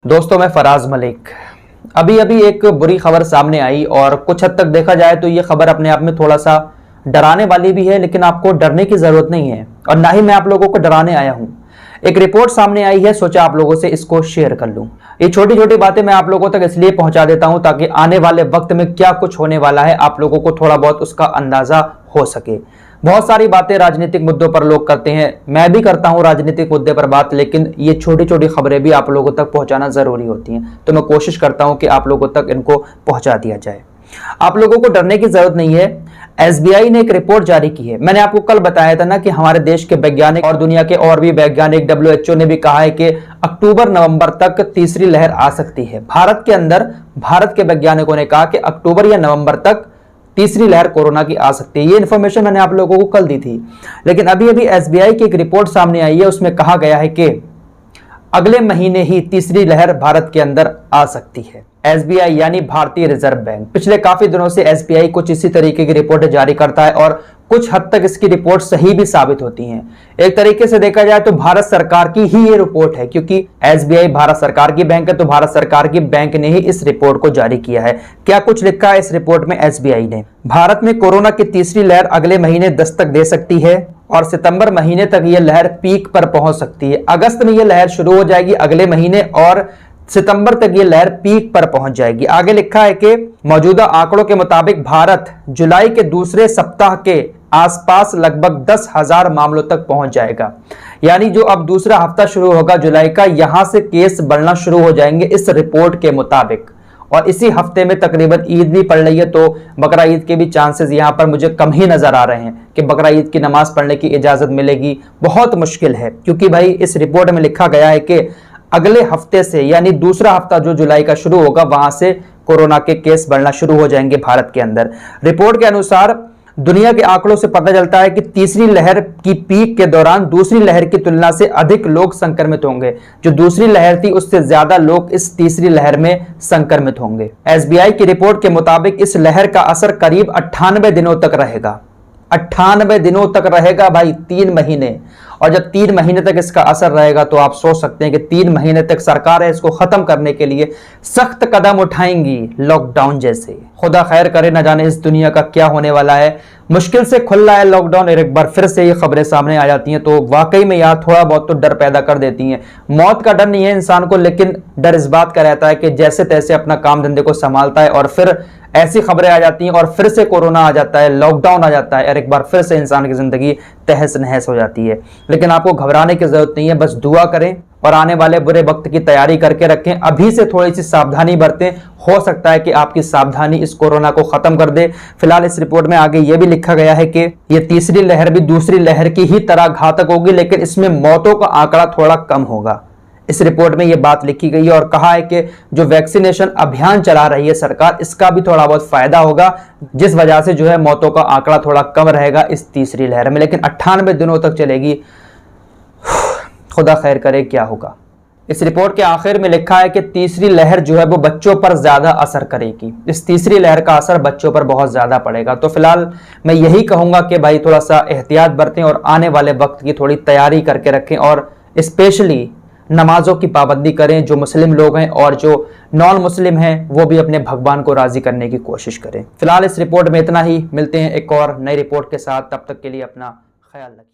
दोस्तों, मैं फराज मलिक। अभी अभी एक बुरी खबर सामने आई और कुछ हद तक देखा जाए तो ये खबर अपने आप में थोड़ा सा डराने वाली भी है, लेकिन आपको डरने की जरूरत नहीं है और ना ही मैं आप लोगों को डराने आया हूं। एक रिपोर्ट सामने आई है, सोचा आप लोगों से इसको शेयर कर लूं। ये छोटी छोटी बातें मैं आप लोगों तक इसलिए पहुंचा देता हूं ताकि आने वाले वक्त में क्या कुछ होने वाला है आप लोगों को थोड़ा बहुत उसका अंदाजा हो सके। बहुत सारी बातें राजनीतिक मुद्दों पर लोग करते हैं, मैं भी करता हूं राजनीतिक मुद्दे पर बात, लेकिन ये छोटी छोटी खबरें भी आप लोगों तक पहुंचाना जरूरी होती हैं, तो मैं कोशिश करता हूं कि आप लोगों तक इनको पहुंचा दिया जाए। आप लोगों को डरने की जरूरत नहीं है। एसबीआई ने एक रिपोर्ट जारी की है। मैंने आपको कल बताया था ना कि हमारे देश के वैज्ञानिक और दुनिया के और भी वैज्ञानिक, डब्ल्यूएचओ ने भी कहा है कि अक्टूबर नवंबर तक तीसरी लहर आ सकती है भारत के अंदर। भारत के वैज्ञानिकों ने कहा कि अक्टूबर या नवंबर तक तीसरी लहर कोरोना की आ सकती है। ये इंफॉर्मेशन मैंने आप लोगों को कल दी थी, लेकिन अभी अभी एसबीआई की एक रिपोर्ट सामने आई है, उसमें कहा गया है कि अगले महीने ही तीसरी लहर भारत के अंदर आ सकती है। एसबीआई यानी भारतीय रिजर्व बैंक पिछले काफी दिनों से एसबीआई कुछ इसी तरीके की रिपोर्ट जारी करता है और कुछ हद तक इसकी रिपोर्ट सही भी साबित होती हैं। एक तरीके से देखा जाए तो भारत सरकार की ही ये रिपोर्ट है, क्योंकि एसबीआई भारत सरकार की बैंक है, तो भारत सरकार की बैंक ने ही इस रिपोर्ट को जारी किया है। क्या कुछ लिखा है इस रिपोर्ट में एसबीआई ने? भारत में कोरोना की तीसरी लहर अगले महीने दस्तक दे सकती है और सितंबर महीने तक यह लहर पीक पर पहुंच सकती है। अगस्त में यह लहर शुरू हो जाएगी अगले महीने और सितंबर तक ये लहर पीक पर पहुंच जाएगी। आगे लिखा है कि मौजूदा आंकड़ों के मुताबिक भारत जुलाई के दूसरे सप्ताह के आसपास लगभग 10,000 मामलों तक पहुंच जाएगा। यानी जो अब दूसरा हफ्ता शुरू होगा जुलाई का, यहां से केस बढ़ना शुरू हो जाएंगे इस रिपोर्ट के मुताबिक। और इसी हफ्ते में तकरीबन ईद भी पड़ रही है, तो बकरा ईद के भी चांसेस यहां पर मुझे कम ही नजर आ रहे हैं कि बकरा ईद की नमाज पढ़ने की इजाजत मिलेगी। बहुत मुश्किल है, क्योंकि भाई इस रिपोर्ट में लिखा गया है कि अगले हफ्ते से यानी दूसरा हफ्ता जो जुलाई का शुरू होगा, वहां से कोरोना के केस बढ़ना शुरू हो जाएंगे भारत के अंदर। रिपोर्ट के अनुसार दुनिया के आंकड़ों से पता चलता है कि तीसरी लहर की पीक के दौरान दूसरी लहर की तुलना से अधिक लोग संक्रमित होंगे। जो दूसरी लहर थी उससे ज्यादा लोग इस तीसरी लहर में संक्रमित होंगे। एसबीआई की रिपोर्ट के मुताबिक इस लहर का असर करीब 98 दिनों तक रहेगा। 98 दिनों तक रहेगा भाई, 3 महीने। और जब 3 महीने तक इसका असर रहेगा तो आप सोच सकते हैं कि 3 महीने तक सरकार है इसको खत्म करने के लिए सख्त कदम उठाएंगी, लॉकडाउन जैसे। खुदा खैर करे, न जाने इस दुनिया का क्या होने वाला है। मुश्किल से खुल रहा है लॉकडाउन और एक बार फिर से ये खबरें सामने आ जाती हैं तो वाकई में यार थोड़ा बहुत तो डर पैदा कर देती हैं। मौत का डर नहीं है इंसान को, लेकिन डर इस बात का रहता है कि जैसे तैसे अपना काम धंधे को संभालता है और फिर ऐसी खबरें आ जाती हैं और फिर से कोरोना आ जाता है, लॉकडाउन आ जाता है और एक बार फिर से इंसान की जिंदगी तहस नहस हो जाती है। लेकिन आपको घबराने की जरूरत नहीं है, बस दुआ करें और आने वाले बुरे वक्त की तैयारी करके रखें। अभी से थोड़ी सी सावधानी बरतें, हो सकता है कि आपकी सावधानी इस कोरोना को खत्म कर दे। फिलहाल इस रिपोर्ट में आगे यह भी लिखा गया है कि यह तीसरी लहर भी दूसरी लहर की ही तरह घातक होगी, लेकिन इसमें मौतों का आंकड़ा थोड़ा कम होगा। इस रिपोर्ट में यह बात लिखी गई है और कहा है कि जो वैक्सीनेशन अभियान चला रही है सरकार, इसका भी थोड़ा बहुत फायदा होगा, जिस वजह से जो है मौतों का आंकड़ा थोड़ा कम रहेगा इस तीसरी लहर में। लेकिन 98 दिनों तक चलेगी, खुदा खैर करे क्या होगा। इस रिपोर्ट के आखिर में लिखा है कि तीसरी लहर जो है वो बच्चों पर ज्यादा असर करेगी। इस तीसरी लहर का असर बच्चों पर बहुत ज्यादा पड़ेगा। तो फिलहाल मैं यही कहूंगा कि भाई थोड़ा सा एहतियात बरतें और आने वाले वक्त की थोड़ी तैयारी करके रखें और स्पेशली नमाजों की पाबंदी करें। जो मुस्लिम लोग हैं और जो नॉन मुस्लिम हैं वो भी अपने भगवान को राजी करने की कोशिश करें। फिलहाल इस रिपोर्ट में इतना ही, मिलते हैं एक और नई रिपोर्ट के साथ, तब तक के लिए अपना ख्याल रखें।